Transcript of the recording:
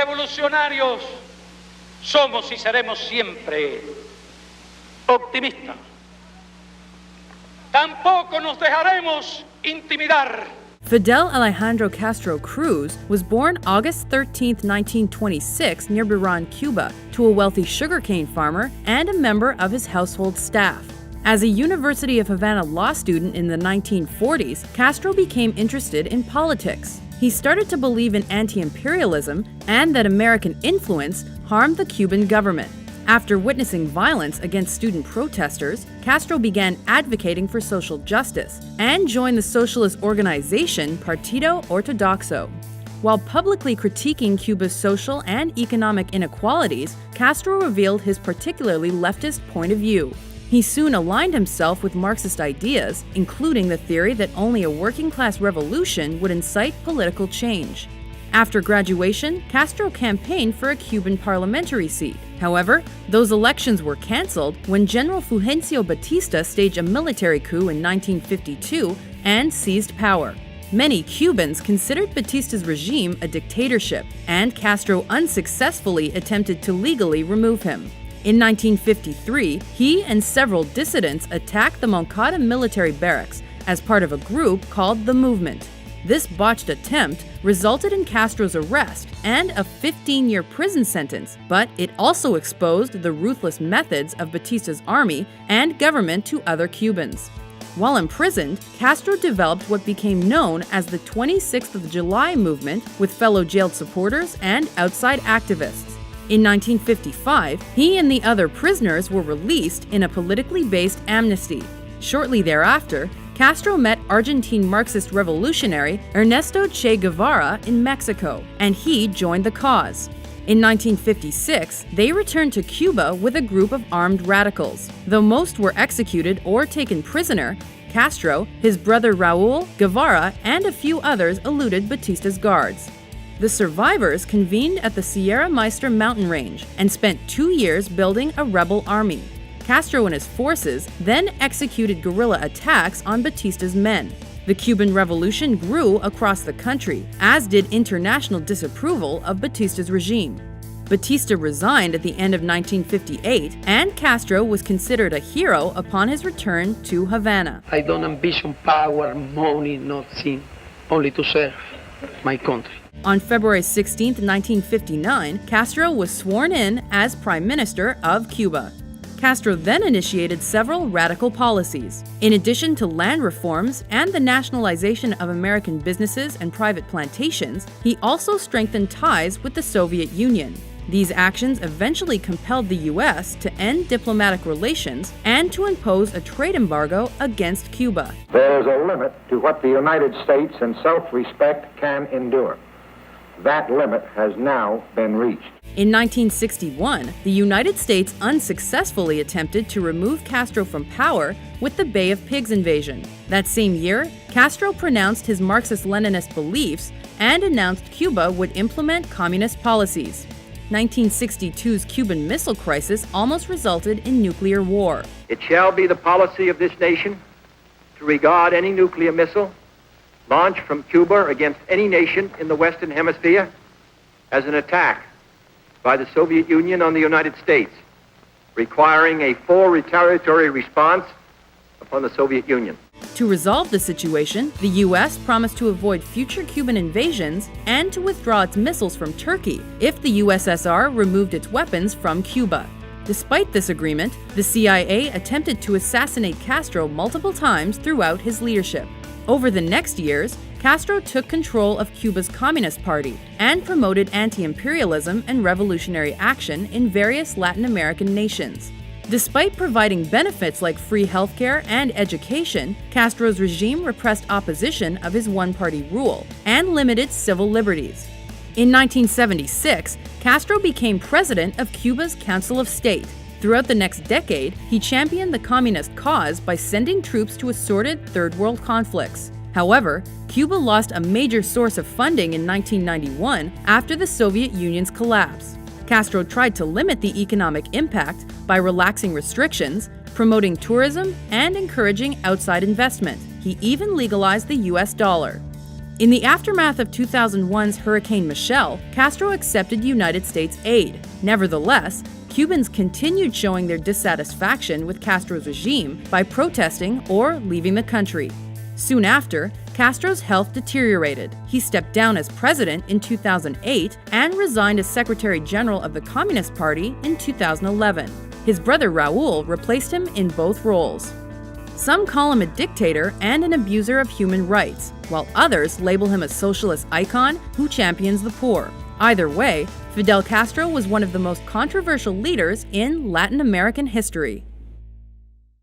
revolucionarios somos y seremos siempre optimistas. Tampoco nos dejaremos intimidar. Fidel Alejandro Castro Cruz was born August 13, 1926, near Buran, Cuba, to a wealthy sugarcane farmer and a member of his household staff. As a University of Havana law student in the 1940s, Castro became interested in politics. He started to believe in anti-imperialism and that American influence harmed the Cuban government. After witnessing violence against student protesters, Castro began advocating for social justice and joined the socialist organization Partido Ortodoxo. While publicly critiquing Cuba's social and economic inequalities, Castro revealed his particularly leftist point of view. He soon aligned himself with Marxist ideas, including the theory that only a working-class revolution would incite political change. After graduation, Castro campaigned for a Cuban parliamentary seat. However, those elections were canceled when General Fulgencio Batista staged a military coup in 1952 and seized power. Many Cubans considered Batista's regime a dictatorship, and Castro unsuccessfully attempted to legally remove him. In 1953, he and several dissidents attacked the Moncada military barracks as part of a group called the Movement. This botched attempt resulted in Castro's arrest and a 15-year prison sentence, but it also exposed the ruthless methods of Batista's army and government to other Cubans. While imprisoned, Castro developed what became known as the 26th of July movement with fellow jailed supporters and outside activists. In 1955, he and the other prisoners were released in a politically based amnesty. Shortly thereafter, Castro met Argentine Marxist revolutionary Ernesto Che Guevara in Mexico, and he joined the cause. In 1956, they returned to Cuba with a group of armed radicals. Though most were executed or taken prisoner, Castro, his brother Raúl, Guevara, and a few others eluded Batista's guards. The survivors convened at the Sierra Maestra mountain range and spent 2 years building a rebel army. Castro and his forces then executed guerrilla attacks on Batista's men. The Cuban Revolution grew across the country, as did international disapproval of Batista's regime. Batista resigned at the end of 1958, and Castro was considered a hero upon his return to Havana. I don't ambition power, money, nothing, only to serve my country. On February 16, 1959, Castro was sworn in as Prime Minister of Cuba. Castro then initiated several radical policies. In addition to land reforms and the nationalization of American businesses and private plantations, he also strengthened ties with the Soviet Union. These actions eventually compelled the U.S. to end diplomatic relations and to impose a trade embargo against Cuba. There is a limit to what the United States in self-respect can endure. That limit has now been reached. In 1961, the United States unsuccessfully attempted to remove Castro from power with the Bay of Pigs invasion. That same year, Castro pronounced his Marxist-Leninist beliefs and announced Cuba would implement communist policies. 1962's Cuban Missile Crisis almost resulted in nuclear war. It shall be the policy of this nation to regard any nuclear missile launched from Cuba against any nation in the Western Hemisphere as an attack by the Soviet Union on the United States, requiring a full retaliatory response upon the Soviet Union. To resolve the situation, the U.S. promised to avoid future Cuban invasions and to withdraw its missiles from Turkey if the USSR removed its weapons from Cuba. Despite this agreement, the CIA attempted to assassinate Castro multiple times throughout his leadership. Over the next years, Castro took control of Cuba's Communist Party and promoted anti-imperialism and revolutionary action in various Latin American nations. Despite providing benefits like free healthcare and education, Castro's regime repressed opposition of his one-party rule and limited civil liberties. In 1976, Castro became president of Cuba's Council of State. Throughout the next decade, he championed the communist cause by sending troops to assorted Third World conflicts. However, Cuba lost a major source of funding in 1991 after the Soviet Union's collapse. Castro tried to limit the economic impact by relaxing restrictions, promoting tourism, and encouraging outside investment. He even legalized the US dollar. In the aftermath of 2001's Hurricane Michelle, Castro accepted United States aid. Nevertheless, Cubans continued showing their dissatisfaction with Castro's regime by protesting or leaving the country. Soon after, Castro's health deteriorated. He stepped down as president in 2008 and resigned as Secretary General of the Communist Party in 2011. His brother Raúl replaced him in both roles. Some call him a dictator and an abuser of human rights, while others label him a socialist icon who champions the poor. Either way, Fidel Castro was one of the most controversial leaders in Latin American history.